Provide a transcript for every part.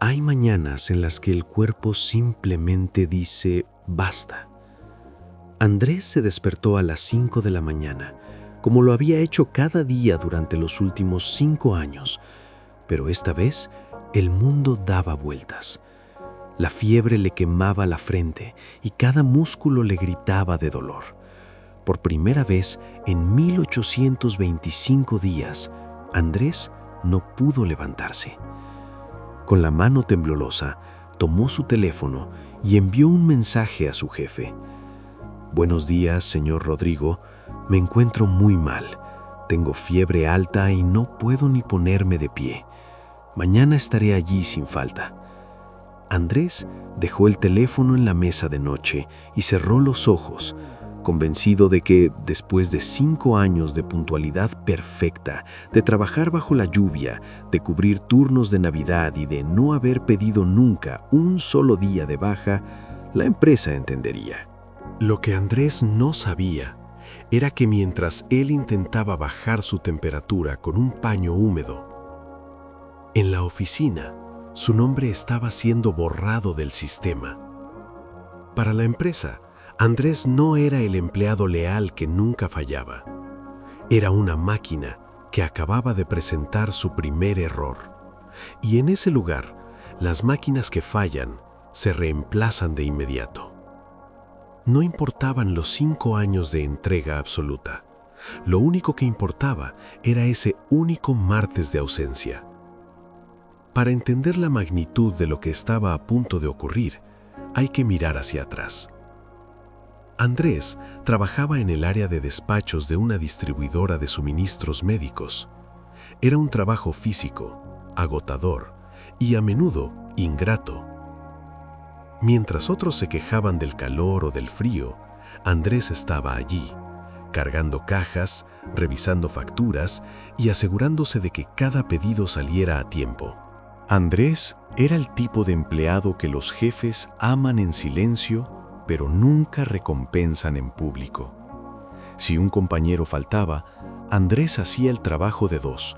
Hay mañanas en las que el cuerpo simplemente dice basta. Andrés se despertó a las 5 de la mañana, como lo había hecho cada día durante los últimos 5 años, pero esta vez el mundo daba vueltas. La fiebre le quemaba la frente y cada músculo le gritaba de dolor. Por primera vez en 1825 días, Andrés no pudo levantarse. Con la mano temblorosa, tomó su teléfono y envió un mensaje a su jefe. «Buenos días, señor Rodrigo. Me encuentro muy mal. Tengo fiebre alta y no puedo ni ponerme de pie. Mañana estaré allí sin falta». Andrés dejó el teléfono en la mesa de noche y cerró los ojos, convencido de que, después de 5 años de puntualidad perfecta, de trabajar bajo la lluvia, de cubrir turnos de Navidad y de no haber pedido nunca un solo día de baja, la empresa entendería. Lo que Andrés no sabía era que mientras él intentaba bajar su temperatura con un paño húmedo, en la oficina, su nombre estaba siendo borrado del sistema. Para la empresa, Andrés no era el empleado leal que nunca fallaba. Era una máquina que acababa de presentar su primer error. Y en ese lugar, las máquinas que fallan se reemplazan de inmediato. No importaban los 5 años de entrega absoluta. Lo único que importaba era ese único martes de ausencia. Para entender la magnitud de lo que estaba a punto de ocurrir, hay que mirar hacia atrás. Andrés trabajaba en el área de despachos de una distribuidora de suministros médicos. Era un trabajo físico, agotador y a menudo ingrato. Mientras otros se quejaban del calor o del frío, Andrés estaba allí, cargando cajas, revisando facturas y asegurándose de que cada pedido saliera a tiempo. Andrés era el tipo de empleado que los jefes aman en silencio, pero nunca recompensan en público. Si un compañero faltaba, Andrés hacía el trabajo de 2.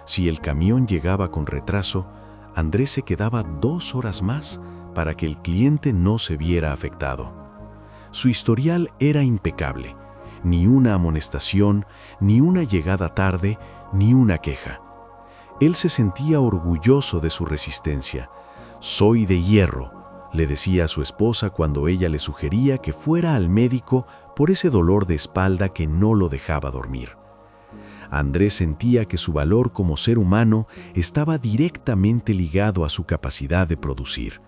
Si el camión llegaba con retraso, Andrés se quedaba 2 horas más para que el cliente no se viera afectado. Su historial era impecable. Ni una amonestación, ni una llegada tarde, ni una queja. Él se sentía orgulloso de su resistencia. «Soy de hierro», le decía a su esposa cuando ella le sugería que fuera al médico por ese dolor de espalda que no lo dejaba dormir. Andrés sentía que su valor como ser humano estaba directamente ligado a su capacidad de producir.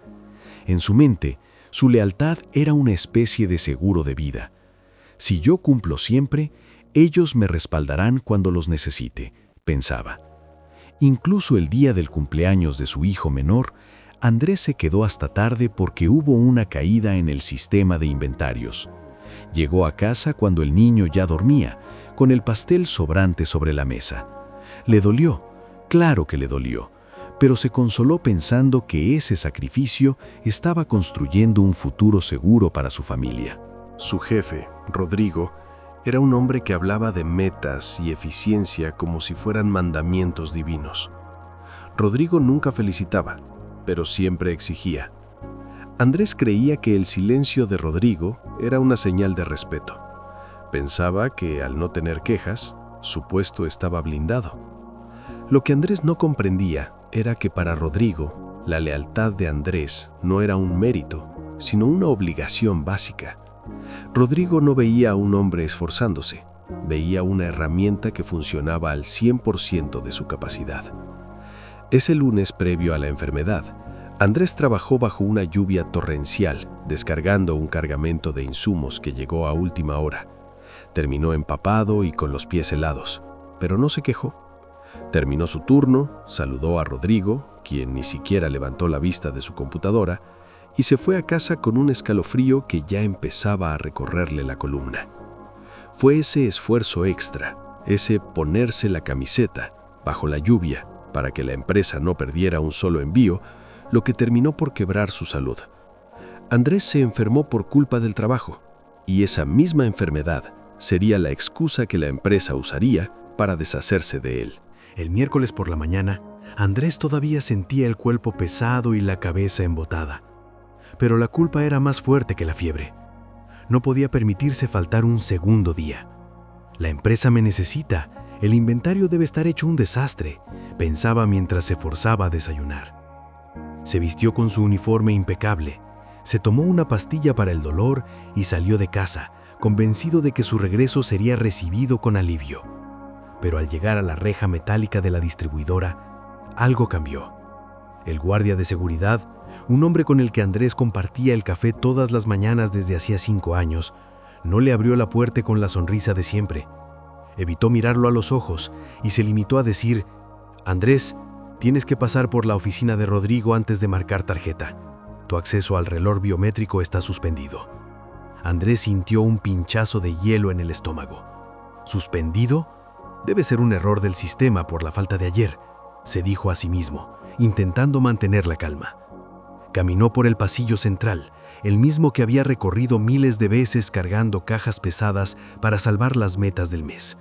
En su mente, su lealtad era una especie de seguro de vida. «Si yo cumplo siempre, ellos me respaldarán cuando los necesite», pensaba. Incluso el día del cumpleaños de su hijo menor, Andrés se quedó hasta tarde porque hubo una caída en el sistema de inventarios. Llegó a casa cuando el niño ya dormía, con el pastel sobrante sobre la mesa. Le dolió, claro que le dolió, pero se consoló pensando que ese sacrificio estaba construyendo un futuro seguro para su familia. Su jefe, Rodrigo, era un hombre que hablaba de metas y eficiencia como si fueran mandamientos divinos. Rodrigo nunca felicitaba, pero siempre exigía. Andrés creía que el silencio de Rodrigo era una señal de respeto. Pensaba que al no tener quejas, su puesto estaba blindado. Lo que Andrés no comprendía era que para Rodrigo, la lealtad de Andrés no era un mérito, sino una obligación básica. Rodrigo no veía a un hombre esforzándose, veía una herramienta que funcionaba al 100% de su capacidad. Ese lunes previo a la enfermedad, Andrés trabajó bajo una lluvia torrencial, descargando un cargamento de insumos que llegó a última hora. Terminó empapado y con los pies helados, pero no se quejó. Terminó su turno, saludó a Rodrigo, quien ni siquiera levantó la vista de su computadora, y se fue a casa con un escalofrío que ya empezaba a recorrerle la columna. Fue ese esfuerzo extra, ese ponerse la camiseta bajo la lluvia para que la empresa no perdiera un solo envío, lo que terminó por quebrar su salud. Andrés se enfermó por culpa del trabajo, y esa misma enfermedad sería la excusa que la empresa usaría para deshacerse de él. El miércoles por la mañana, Andrés todavía sentía el cuerpo pesado y la cabeza embotada. Pero la culpa era más fuerte que la fiebre. No podía permitirse faltar un segundo día. La empresa me necesita. El inventario debe estar hecho un desastre, pensaba mientras se forzaba a desayunar. Se vistió con su uniforme impecable, se tomó una pastilla para el dolor y salió de casa, convencido de que su regreso sería recibido con alivio. Pero al llegar a la reja metálica de la distribuidora, algo cambió. El guardia de seguridad, un hombre con el que Andrés compartía el café todas las mañanas desde hacía 5 años, no le abrió la puerta con la sonrisa de siempre. Evitó mirarlo a los ojos y se limitó a decir: «Andrés, tienes que pasar por la oficina de Rodrigo antes de marcar tarjeta. Tu acceso al reloj biométrico está suspendido». Andrés sintió un pinchazo de hielo en el estómago. ¿Suspendido? Debe ser un error del sistema por la falta de ayer, se dijo a sí mismo, intentando mantener la calma. Caminó por el pasillo central, el mismo que había recorrido miles de veces cargando cajas pesadas para salvar las metas del mes.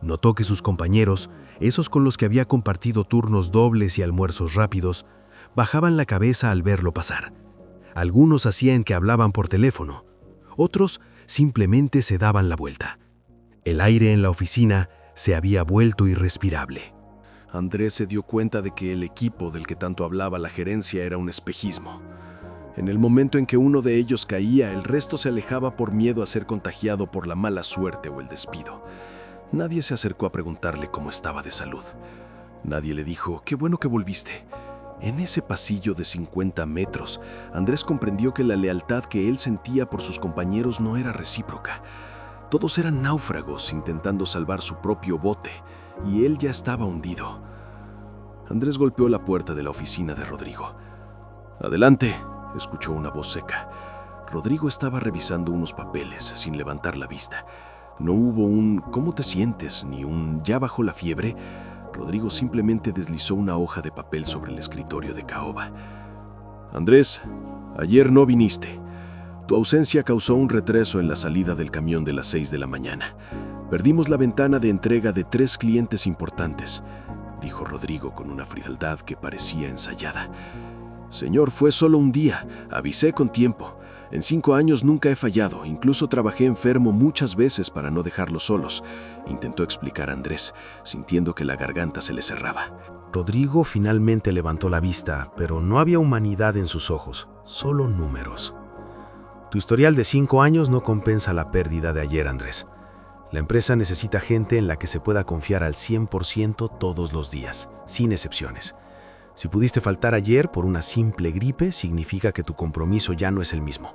Notó que sus compañeros, esos con los que había compartido turnos dobles y almuerzos rápidos, bajaban la cabeza al verlo pasar. Algunos hacían que hablaban por teléfono, otros simplemente se daban la vuelta. El aire en la oficina se había vuelto irrespirable. Andrés se dio cuenta de que el equipo del que tanto hablaba la gerencia era un espejismo. En el momento en que uno de ellos caía, el resto se alejaba por miedo a ser contagiado por la mala suerte o el despido. Nadie se acercó a preguntarle cómo estaba de salud. Nadie le dijo: «Qué bueno que volviste». En ese pasillo de 50 metros, Andrés comprendió que la lealtad que él sentía por sus compañeros no era recíproca. Todos eran náufragos intentando salvar su propio bote, y él ya estaba hundido. Andrés golpeó la puerta de la oficina de Rodrigo. «Adelante», escuchó una voz seca. Rodrigo estaba revisando unos papeles sin levantar la vista. No hubo un «¿cómo te sientes?» ni un «¿ya bajó la fiebre?». Rodrigo simplemente deslizó una hoja de papel sobre el escritorio de Caoba. «Andrés, ayer no viniste. Tu ausencia causó un retraso en la salida del camión de las 6 de la mañana. Perdimos la ventana de entrega de 3 clientes importantes», dijo Rodrigo con una frialdad que parecía ensayada. «Señor, fue solo un día. Avisé con tiempo. En 5 años nunca he fallado. Incluso trabajé enfermo muchas veces para no dejarlos solos», intentó explicar Andrés, sintiendo que la garganta se le cerraba. Rodrigo finalmente levantó la vista, pero no había humanidad en sus ojos, solo números. Tu historial de 5 años no compensa la pérdida de ayer, Andrés. La empresa necesita gente en la que se pueda confiar al 100% todos los días, sin excepciones. Si pudiste faltar ayer por una simple gripe, significa que tu compromiso ya no es el mismo.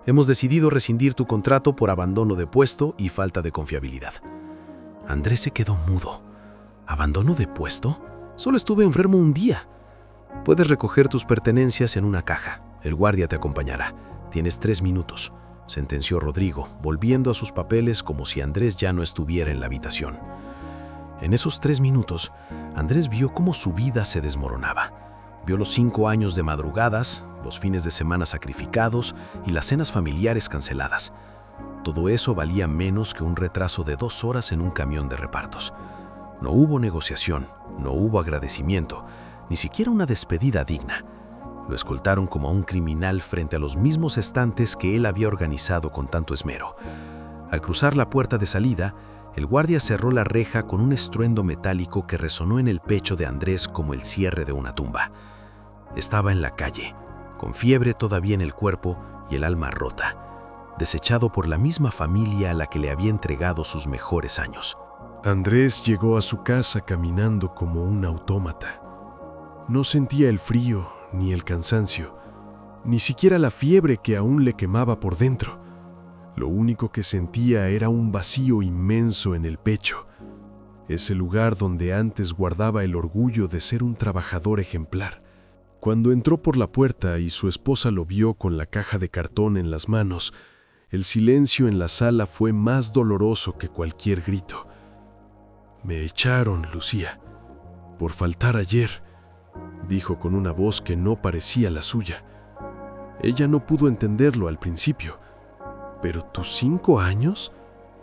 Hemos decidido rescindir tu contrato por abandono de puesto y falta de confiabilidad. Andrés se quedó mudo. ¿Abandono de puesto? Solo estuve enfermo un día. Puedes recoger tus pertenencias en una caja. El guardia te acompañará. Tienes 3 minutos, sentenció Rodrigo, volviendo a sus papeles como si Andrés ya no estuviera en la habitación. En esos 3 minutos, Andrés vio cómo su vida se desmoronaba. Vio los 5 años de madrugadas, los fines de semana sacrificados y las cenas familiares canceladas. Todo eso valía menos que un retraso de 2 horas en un camión de repartos. No hubo negociación, no hubo agradecimiento, ni siquiera una despedida digna. Lo escoltaron como a un criminal frente a los mismos estantes que él había organizado con tanto esmero. Al cruzar la puerta de salida, el guardia cerró la reja con un estruendo metálico que resonó en el pecho de Andrés como el cierre de una tumba. Estaba en la calle, con fiebre todavía en el cuerpo y el alma rota, desechado por la misma familia a la que le había entregado sus mejores años. Andrés llegó a su casa caminando como un autómata. No sentía el frío ni el cansancio, ni siquiera la fiebre que aún le quemaba por dentro. Lo único que sentía era un vacío inmenso en el pecho, ese lugar donde antes guardaba el orgullo de ser un trabajador ejemplar. Cuando entró por la puerta y su esposa lo vio con la caja de cartón en las manos, el silencio en la sala fue más doloroso que cualquier grito. «Me echaron, Lucía, por faltar ayer», dijo con una voz que no parecía la suya. Ella no pudo entenderlo al principio. «¿Pero tus 5 años?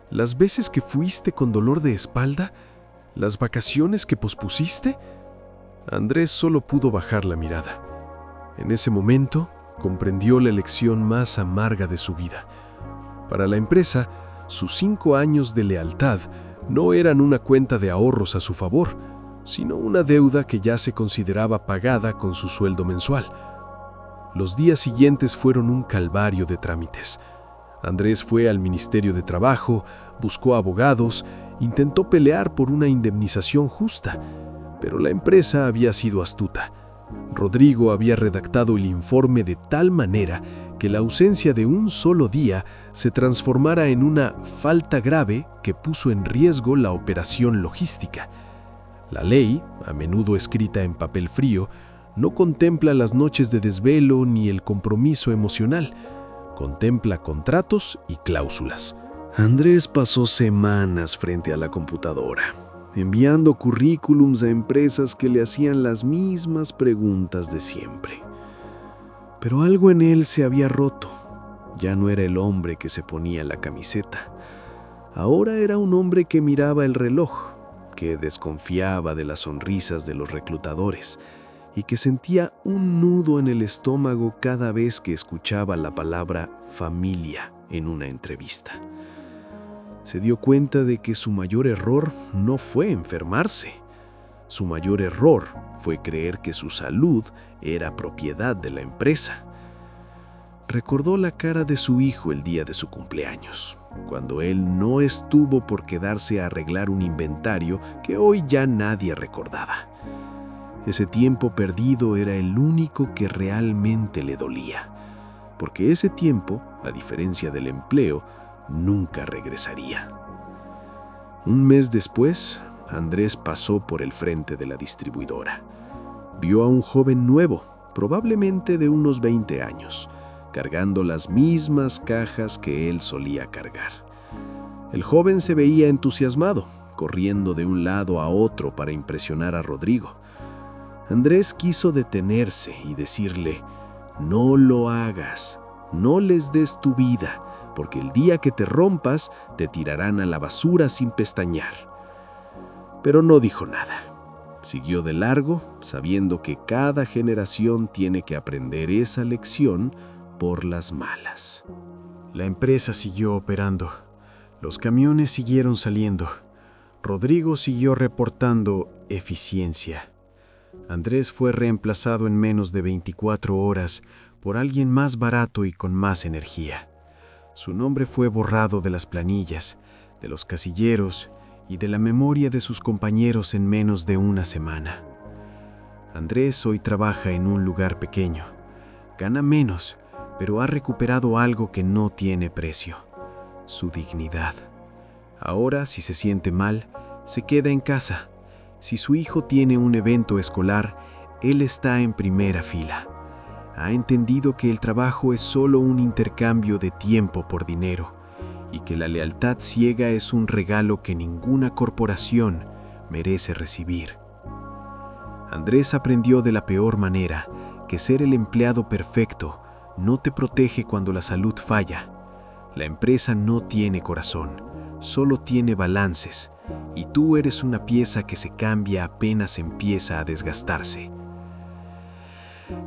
¿Las veces que fuiste con dolor de espalda? ¿Las vacaciones que pospusiste?» Andrés solo pudo bajar la mirada. En ese momento, comprendió la lección más amarga de su vida. Para la empresa, sus 5 años de lealtad no eran una cuenta de ahorros a su favor, sino una deuda que ya se consideraba pagada con su sueldo mensual. Los días siguientes fueron un calvario de trámites. Andrés fue al Ministerio de Trabajo, buscó abogados, intentó pelear por una indemnización justa, pero la empresa había sido astuta. Rodrigo había redactado el informe de tal manera que la ausencia de un solo día se transformara en una falta grave que puso en riesgo la operación logística. La ley, a menudo escrita en papel frío, no contempla las noches de desvelo ni el compromiso emocional. Contempla contratos y cláusulas. Andrés pasó semanas frente a la computadora, enviando currículums a empresas que le hacían las mismas preguntas de siempre. Pero algo en él se había roto. Ya no era el hombre que se ponía la camiseta. Ahora era un hombre que miraba el reloj, que desconfiaba de las sonrisas de los reclutadores y que sentía un nudo en el estómago cada vez que escuchaba la palabra familia en una entrevista. Se dio cuenta de que su mayor error no fue enfermarse. Su mayor error fue creer que su salud era propiedad de la empresa. Recordó la cara de su hijo el día de su cumpleaños, cuando él no estuvo por quedarse a arreglar un inventario que hoy ya nadie recordaba. Ese tiempo perdido era el único que realmente le dolía, porque ese tiempo, a diferencia del empleo, nunca regresaría. Un mes después, Andrés pasó por el frente de la distribuidora. Vio a un joven nuevo, probablemente de unos 20 años, cargando las mismas cajas que él solía cargar. El joven se veía entusiasmado, corriendo de un lado a otro para impresionar a Rodrigo. Andrés quiso detenerse y decirle: «No lo hagas, no les des tu vida, porque el día que te rompas, te tirarán a la basura sin pestañear». Pero no dijo nada. Siguió de largo, sabiendo que cada generación tiene que aprender esa lección por las malas. La empresa siguió operando. Los camiones siguieron saliendo. Rodrigo siguió reportando eficiencia. Andrés fue reemplazado en menos de 24 horas por alguien más barato y con más energía. Su nombre fue borrado de las planillas, de los casilleros y de la memoria de sus compañeros en menos de una semana. Andrés hoy trabaja en un lugar pequeño. Gana menos, pero ha recuperado algo que no tiene precio: su dignidad. Ahora, si se siente mal, se queda en casa. Si su hijo tiene un evento escolar, él está en primera fila. Ha entendido que el trabajo es solo un intercambio de tiempo por dinero y que la lealtad ciega es un regalo que ninguna corporación merece recibir. Andrés aprendió de la peor manera que ser el empleado perfecto no te protege cuando la salud falla. La empresa no tiene corazón, solo tiene balances, y tú eres una pieza que se cambia apenas empieza a desgastarse.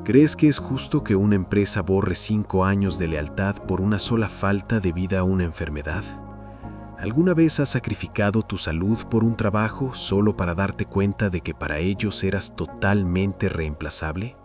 ¿Crees que es justo que una empresa borre 5 años de lealtad por una sola falta debida a una enfermedad? ¿Alguna vez has sacrificado tu salud por un trabajo solo para darte cuenta de que para ellos eras totalmente reemplazable?